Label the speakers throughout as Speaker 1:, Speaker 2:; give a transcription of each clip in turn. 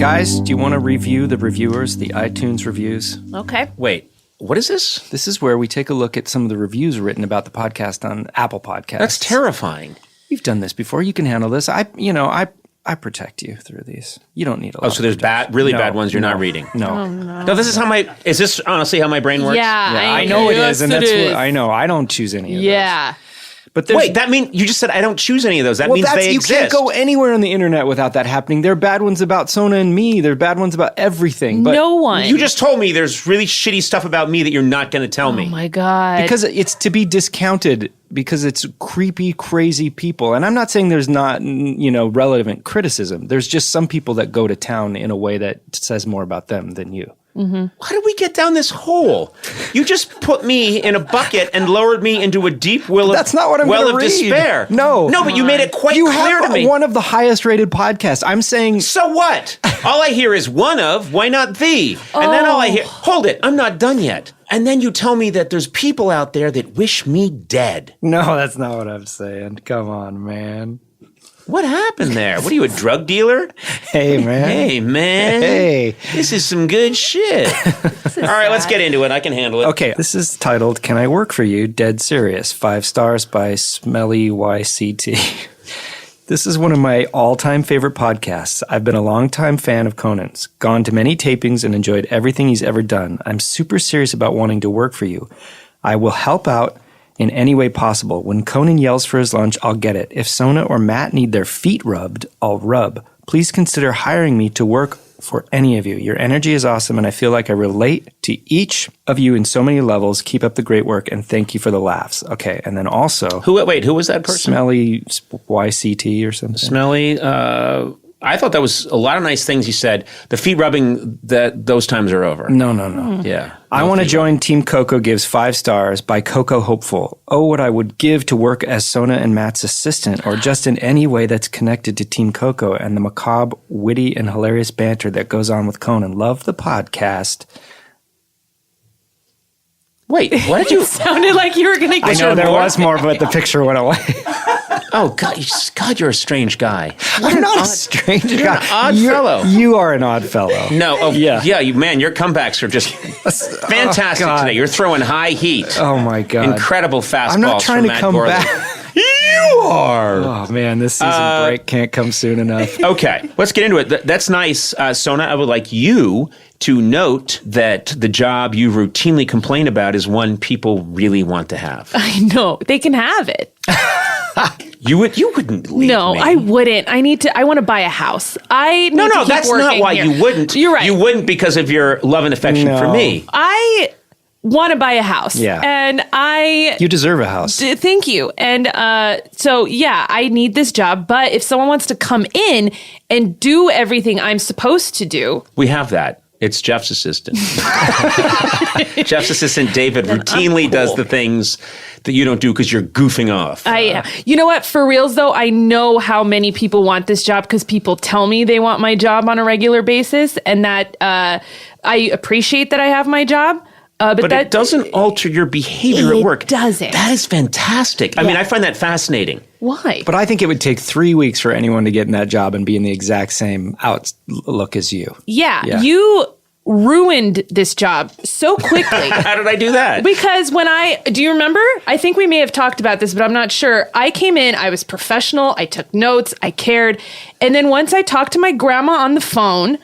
Speaker 1: Guys, do you want to review the reviewers, the iTunes reviews?
Speaker 2: Okay.
Speaker 3: Wait, what is this?
Speaker 1: This is where we take a look at some of the reviews written about the podcast on Apple Podcasts.
Speaker 3: That's terrifying.
Speaker 1: You've done this before. You can handle this. I protect you through these. You don't need a lot.
Speaker 3: Oh, so there's really bad ones you're not reading.
Speaker 1: No.
Speaker 3: No, this is honestly how my brain works?
Speaker 2: Yeah,
Speaker 1: I know it is, and that's
Speaker 2: is.
Speaker 1: what I know. I don't choose any of those.
Speaker 2: Yeah.
Speaker 1: But
Speaker 3: Wait, that means you just said I don't choose any of those. That means they exist.
Speaker 1: You can't go anywhere on the internet without that happening. There are bad ones about Sona and me. There are bad ones about everything. But
Speaker 2: No one.
Speaker 3: You just told me there's really shitty stuff about me that you're not going to tell me.
Speaker 2: Oh my God.
Speaker 1: because it's to be discounted because it's creepy, crazy people. And I'm not saying there's not, relevant criticism. There's just some people that go to town in a way that says more about them than you.
Speaker 2: Mm-hmm.
Speaker 3: How did we get down this hole? You just put me in a bucket and lowered me into a deep well
Speaker 1: That's not what I'm going to read.
Speaker 3: Despair.
Speaker 1: No.
Speaker 3: But you made it quite
Speaker 1: You
Speaker 3: clear to
Speaker 1: have
Speaker 3: me.
Speaker 1: one of the highest rated podcasts. I'm saying...
Speaker 3: So what? All I hear is one of, why not the? And then all I hear, hold it, I'm not done yet. And then you tell me that there's people out there that wish me dead.
Speaker 1: No, that's not what I'm saying. Come on, man.
Speaker 3: What happened there? What are you, a drug dealer?
Speaker 1: Hey, man.
Speaker 3: Hey, man.
Speaker 1: Hey.
Speaker 3: This is some good shit. All right, let's get into it. I can handle it.
Speaker 1: Okay, this is titled, Can I Work For You? Dead Serious. 5 stars by Smelly YCT. This is one of my all-time favorite podcasts. I've been a long-time fan of Conan's, gone to many tapings and enjoyed everything he's ever done. I'm super serious about wanting to work for you. I will help out in any way possible. When Conan yells for his lunch, I'll get it. If Sona or Matt need their feet rubbed, I'll rub. Please consider hiring me to work for any of you. Your energy is awesome, and I feel like I relate to each of you in so many levels. Keep up the great work, and thank you for the laughs. Okay, and then also...
Speaker 3: Who was that person?
Speaker 1: Smelly YCT or something.
Speaker 3: Smelly, I thought that was a lot of nice things he said. The feet rubbing, those times are over.
Speaker 1: No.
Speaker 3: Yeah.
Speaker 1: I want to join Team Coco gives 5 stars by Coco Hopeful. Oh, what I would give to work as Sona and Matt's assistant, or just in any way that's connected to Team Coco and the macabre, witty, and hilarious banter that goes on with Conan. Love the podcast.
Speaker 3: Wait, what did you...
Speaker 2: It sounded like you were going to
Speaker 1: I
Speaker 2: get
Speaker 1: know there
Speaker 3: more?
Speaker 1: was more, but the picture went away.
Speaker 3: Oh, God, you're a strange guy.
Speaker 1: I'm not a strange guy.
Speaker 3: You're an odd fellow.
Speaker 1: You are an odd fellow.
Speaker 3: No,
Speaker 1: yeah,
Speaker 3: your comebacks are just fantastic today. You're throwing high heat.
Speaker 1: Oh, my God.
Speaker 3: Incredible fastballs
Speaker 1: I'm not trying
Speaker 3: from
Speaker 1: to
Speaker 3: Matt
Speaker 1: come
Speaker 3: Gorley.
Speaker 1: back.
Speaker 3: You are.
Speaker 1: Oh, man, this season break can't come soon enough.
Speaker 3: Okay, let's get into it. That's nice. Sona, I would like you to note that the job you routinely complain about is one people really want to have.
Speaker 2: I know. They can have it.
Speaker 3: You wouldn't leave
Speaker 2: No,
Speaker 3: me.
Speaker 2: I wouldn't. I want to buy a house.
Speaker 3: No, that's not why
Speaker 2: here.
Speaker 3: you wouldn't.
Speaker 2: You're right.
Speaker 3: You wouldn't because of your love and affection for
Speaker 1: No.
Speaker 3: me.
Speaker 2: I want to buy a house.
Speaker 1: Yeah.
Speaker 2: And
Speaker 1: You deserve a house.
Speaker 2: Thank you. And so, yeah, I need this job. But if someone wants to come in and do everything I'm supposed to do.
Speaker 3: We have that. It's Jeff's assistant. Jeff's assistant, David, routinely does the things that you don't do because you're goofing off.
Speaker 2: You know what? For reals, though, I know how many people want this job because people tell me they want my job on a regular basis. And that I appreciate that I have my job.
Speaker 3: But it doesn't alter your behavior at work.
Speaker 2: It doesn't.
Speaker 3: That is fantastic. I mean, I find that fascinating.
Speaker 2: Why?
Speaker 1: But I think it would take 3 weeks for anyone to get in that job and be in the exact same outlook as you.
Speaker 2: Yeah, you ruined this job so quickly.
Speaker 3: How did I do that?
Speaker 2: Because do you remember? I think we may have talked about this, but I'm not sure. I came in, I was professional, I took notes, I cared. And then once I talked to my grandma on the phone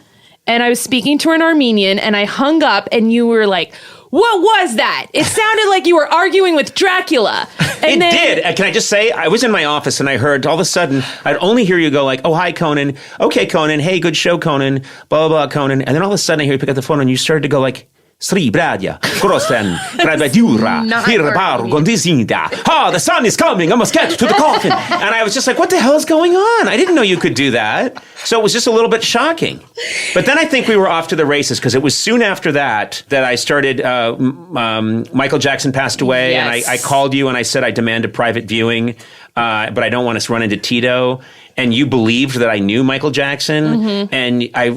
Speaker 2: and I was speaking to her in Armenian and I hung up and you were like, what was that? It sounded like you were arguing with Dracula. And
Speaker 3: it did. Can I just say, I was in my office and I heard all of a sudden, I'd only hear you go like, oh, hi, Conan. Okay, Conan. Hey, good show, Conan. Blah, blah, blah, Conan. And then all of a sudden I hear you pick up the phone and you started to go like, Sri Bradia, Krosten, Gradadura, Hirabaru, Gondizinda. The sun is coming. I must get to the coffin. And I was just like, what the hell is going on? I didn't know you could do that. So it was just a little bit shocking. But then I think we were off to the races because it was soon after that I started, Michael Jackson passed away.
Speaker 2: Yes.
Speaker 3: And I called you and I said I demand a private viewing, but I don't want us to run into Tito. And you believed that I knew Michael Jackson. Mm-hmm. And I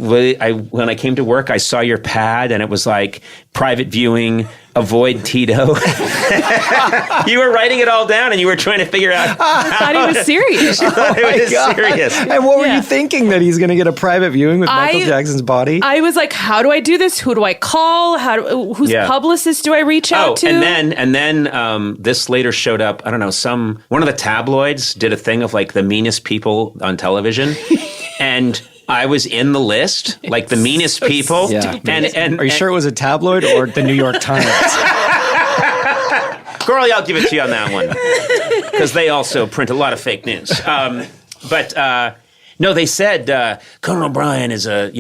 Speaker 3: when I came to work, I saw your pad and it was like private viewing, avoid Tito. You were writing it all down and you were trying to figure out.
Speaker 2: I thought he was serious.
Speaker 3: It was serious.
Speaker 1: And what were
Speaker 2: Yeah.
Speaker 1: you thinking, that he's going to get a private viewing with Michael Jackson's body?
Speaker 2: I was like, how do I do this? Who do I call? Whose
Speaker 3: Yeah.
Speaker 2: publicist do I reach out to?
Speaker 3: and then this later showed up. I don't know. One of the tabloids did a thing of like the meanest people on television, and I was in the list, like the meanest people.
Speaker 1: Yeah.
Speaker 3: And
Speaker 1: Are you sure it was a tabloid or the New York Times?
Speaker 3: Corley, I'll give it to you on that one because they also print a lot of fake news. No, they said Conan O'Brien is a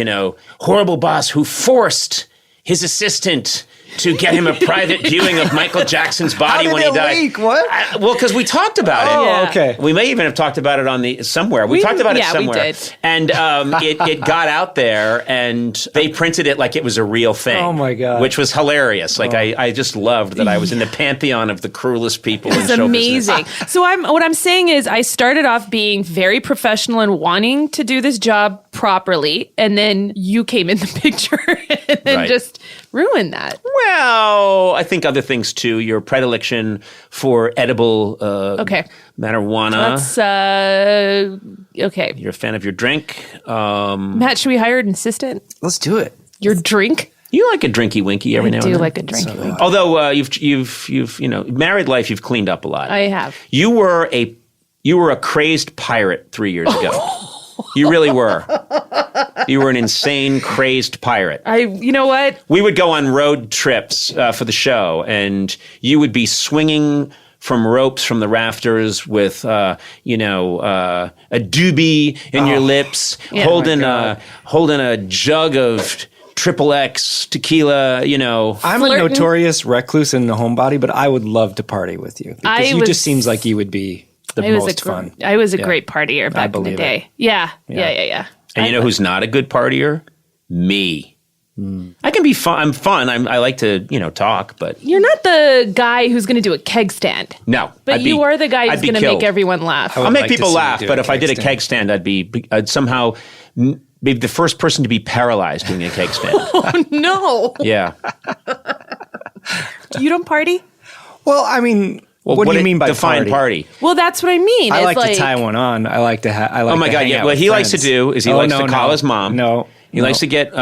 Speaker 3: horrible boss who forced his assistant to get him a private viewing of Michael Jackson's body
Speaker 1: How
Speaker 3: when
Speaker 1: did
Speaker 3: he
Speaker 1: it
Speaker 3: died.
Speaker 1: leak? What?
Speaker 3: Well, because we talked about it.
Speaker 1: Oh,
Speaker 2: Yeah.
Speaker 1: okay.
Speaker 3: We may even have talked about it on somewhere. We talked about it
Speaker 2: yeah, we
Speaker 3: somewhere.
Speaker 2: did.
Speaker 3: And it got out there, and they printed it like it was a real thing.
Speaker 1: Oh, my God.
Speaker 3: Which was hilarious. Like I just loved that I was in the pantheon of the cruelest people in
Speaker 2: It's
Speaker 3: show
Speaker 2: amazing.
Speaker 3: business.
Speaker 2: So what I'm saying is I started off being very professional and wanting to do this job properly, and then you came in the picture and then
Speaker 3: Right.
Speaker 2: just ruined that.
Speaker 3: Well, I think other things too. Your predilection for edible
Speaker 2: Okay.
Speaker 3: marijuana.
Speaker 2: That's okay.
Speaker 3: You're a fan of your drink.
Speaker 2: Matt, should we hire an assistant?
Speaker 1: Let's do it.
Speaker 2: Your drink?
Speaker 3: You like a drinky winky every now
Speaker 2: I
Speaker 3: and
Speaker 2: do
Speaker 3: then.
Speaker 2: like a drink.
Speaker 3: Although you've married life, you've cleaned up a lot.
Speaker 2: I have.
Speaker 3: You were a crazed pirate 3 years ago. You really were. You were an insane, crazed pirate.
Speaker 2: You know what?
Speaker 3: We would go on road trips for the show, and you would be swinging from ropes from the rafters with, a doobie in your lips,
Speaker 2: Yeah.
Speaker 3: holding a jug of XXX tequila.
Speaker 1: I'm
Speaker 2: Flirting.
Speaker 1: a notorious recluse and a homebody, but I would love to party with you. Because you just seems like you would be the most fun.
Speaker 2: I was a
Speaker 1: Yeah.
Speaker 2: great partier back in the
Speaker 1: believe
Speaker 2: day.
Speaker 1: it.
Speaker 2: Yeah.
Speaker 3: And you know who's not a good partier? Me. I can be fun. I'm fun. I like to, talk, but
Speaker 2: You're not the guy who's going to do a keg stand.
Speaker 3: no.
Speaker 2: But you are the guy who's
Speaker 3: I'd be
Speaker 2: going to make
Speaker 3: killed.
Speaker 2: everyone laugh.
Speaker 3: I'll make
Speaker 1: like to
Speaker 3: people
Speaker 1: see you
Speaker 3: laugh,
Speaker 1: do
Speaker 3: but
Speaker 1: a
Speaker 3: if I
Speaker 1: keg
Speaker 3: did a
Speaker 1: stand.
Speaker 3: keg stand, I'd somehow be the first person to be paralyzed doing a keg stand.
Speaker 2: No.
Speaker 3: Yeah.
Speaker 2: You don't party?
Speaker 1: Well, I mean, what do you mean by
Speaker 3: define
Speaker 1: party?
Speaker 2: Well, that's what I mean.
Speaker 1: I
Speaker 2: It's
Speaker 1: like to tie one on. I like to have.
Speaker 3: Oh my God! Yeah. What he likes to do is he likes to call his mom.
Speaker 1: No,
Speaker 3: He likes to get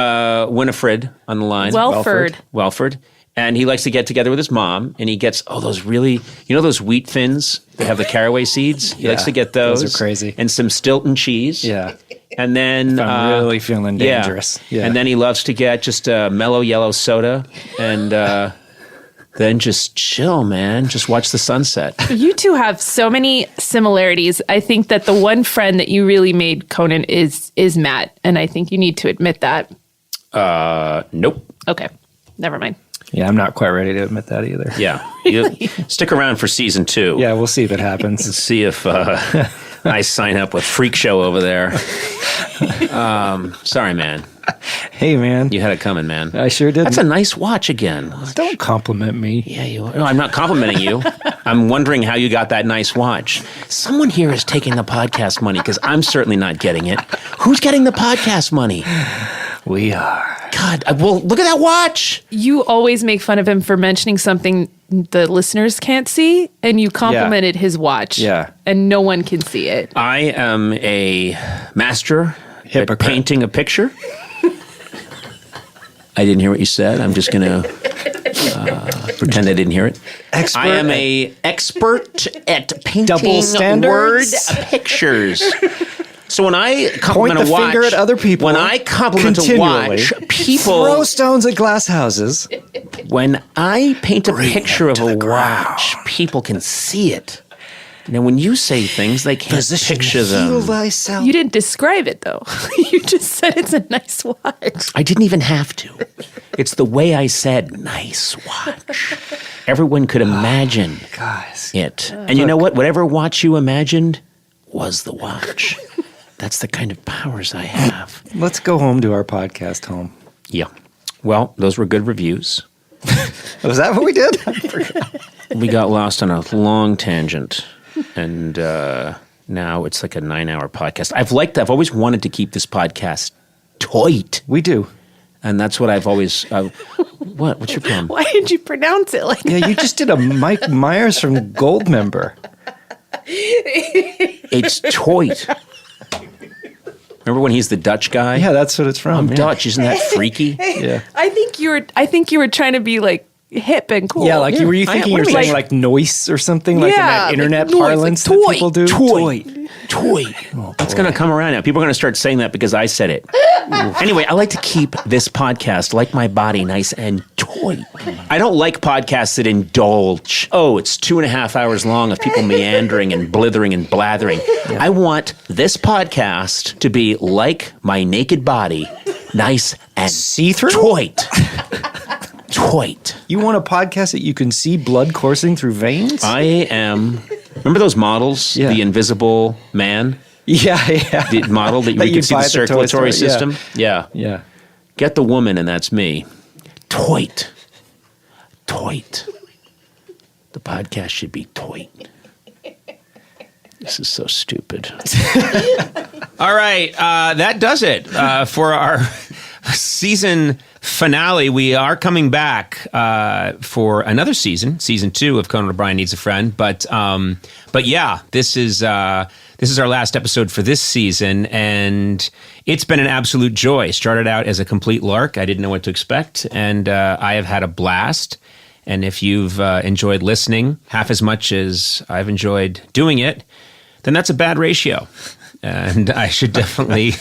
Speaker 3: Winifred on the line.
Speaker 2: Welford.
Speaker 3: And he likes to get together with his mom, and he gets those really, those wheat thins that have the caraway seeds. He likes to get those.
Speaker 1: Those are crazy.
Speaker 3: And some Stilton cheese.
Speaker 1: Yeah.
Speaker 3: And then
Speaker 1: I'm really feeling dangerous. Yeah.
Speaker 3: And then he loves to get just a mellow yellow soda, and then just chill, man. Just watch the sunset.
Speaker 2: You two have so many similarities. I think that the one friend that you really made, Conan, is Matt, and I think you need to admit that.
Speaker 3: Nope.
Speaker 2: Okay, never mind.
Speaker 1: Yeah, I'm not quite ready to admit that either.
Speaker 3: Yeah. You stick around for season 2.
Speaker 1: Yeah, we'll see if it happens.
Speaker 3: See if I sign up with Freak Show over there. Sorry, man.
Speaker 1: Hey, man.
Speaker 3: You had it coming, man.
Speaker 1: I sure did.
Speaker 3: That's a nice watch again.
Speaker 1: Don't compliment me.
Speaker 3: Yeah, you are. No, I'm not complimenting you. I'm wondering how you got that nice watch. Someone here is taking the podcast money because I'm certainly not getting it. Who's getting the podcast money?
Speaker 1: We are.
Speaker 3: God, well, look at that watch.
Speaker 2: You always make fun of him for mentioning something the listeners can't see, and you complimented his watch.
Speaker 1: Yeah.
Speaker 2: And no one can see it.
Speaker 3: I am a master
Speaker 1: Hypocrite.
Speaker 3: at painting a picture. I didn't hear what you said. I'm just going to pretend I didn't hear it.
Speaker 1: Expert
Speaker 3: I am
Speaker 1: at-
Speaker 3: a expert at painting
Speaker 1: Double standards?
Speaker 3: word pictures. So when I compliment
Speaker 1: Point the
Speaker 3: a watch,
Speaker 1: finger at other people
Speaker 3: when I compliment a
Speaker 1: continually.
Speaker 3: watch,
Speaker 1: Throw
Speaker 3: people.
Speaker 1: stones at glass houses.
Speaker 3: When I paint a picture of
Speaker 1: them to
Speaker 3: a
Speaker 1: the
Speaker 3: watch, people can see it. Now, when you say things, they can't picture
Speaker 1: Heal
Speaker 3: them.
Speaker 1: thyself.
Speaker 2: You didn't describe it, though. You just said it's a nice watch.
Speaker 3: I didn't even have to. It's the way I said, nice watch. Everyone could imagine
Speaker 1: Guys.
Speaker 3: it. And you know what? Whatever watch you imagined was the watch. That's the kind of powers I have.
Speaker 1: Let's go home to our podcast home.
Speaker 3: Yeah. Well, those were good reviews.
Speaker 1: Was that what we did?
Speaker 3: We got lost on a long tangent. And now it's like a 9-hour podcast. I've always wanted to keep this podcast tight.
Speaker 1: We do.
Speaker 3: And that's what I've always... What's your problem?
Speaker 2: Why did you pronounce it like
Speaker 1: Yeah, you just did a Mike Myers from Goldmember.
Speaker 3: It's Toit. Remember when he's the Dutch guy?
Speaker 1: Yeah, that's what it's from.
Speaker 3: I'm
Speaker 1: yeah.
Speaker 3: Dutch. Isn't that freaky?
Speaker 1: Yeah.
Speaker 2: I think you were trying to be like hip and cool.
Speaker 1: Yeah, like were you thinking you were saying like noise or something like in that internet
Speaker 2: noise,
Speaker 1: parlance
Speaker 2: like
Speaker 1: that people do?
Speaker 3: Toy. That's going to come around now. People are going to start saying that because I said it. Anyway, I like to keep this podcast, like my body, nice and toy. I don't like podcasts that indulge. Oh, it's 2.5 hours long of people meandering and blithering and blathering. Yeah. I want this podcast to be like my naked body, nice and
Speaker 1: see-through?
Speaker 3: Toit.
Speaker 1: You want a podcast that you can see blood coursing through veins?
Speaker 3: I am... Remember those models?
Speaker 1: Yeah.
Speaker 3: The Invisible Man?
Speaker 1: Yeah.
Speaker 3: The model that you can see the circulatory system? Yeah. Get the woman and that's me. Toit. The podcast should be toit. This is so stupid. All right. That does it for our season finale. We are coming back for another season 2 of Conan O'Brien Needs a Friend. But yeah, this is our last episode for this season, and it's been an absolute joy. Started out as a complete lark. I didn't know what to expect, and I have had a blast. And if you've enjoyed listening half as much as I've enjoyed doing it, then that's a bad ratio, and I should definitely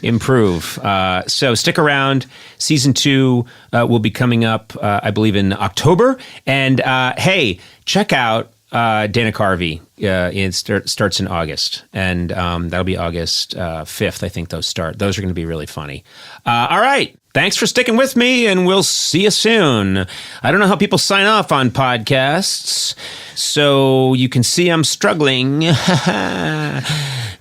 Speaker 3: improve. So stick around. Season 2 will be coming up, I believe, in October. And hey, check out Dana Carvey. It starts in August, and that'll be August 5th. I think those start. Those are going to be really funny. All right. Thanks for sticking with me, and we'll see you soon. I don't know how people sign off on podcasts, so you can see I'm struggling.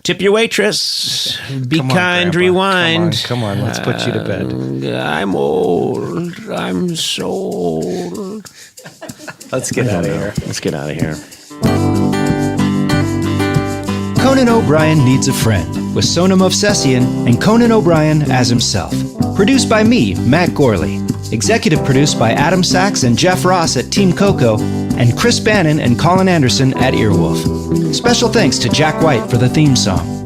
Speaker 3: Tip your waitress. Be kind,
Speaker 1: Grandpa.
Speaker 3: rewind.
Speaker 1: Come on, let's put you to bed.
Speaker 3: I'm old. I'm so old.
Speaker 1: Let's get out of here.
Speaker 3: Let's get out of here.
Speaker 1: Conan O'Brien Needs a Friend with Sonam Movsesian and Conan O'Brien as himself. Produced by me, Matt Gorley. Executive produced by Adam Sachs and Jeff Ross at Team Coco, and Chris Bannon and Colin Anderson at Earwolf. Special thanks to Jack White for the theme song.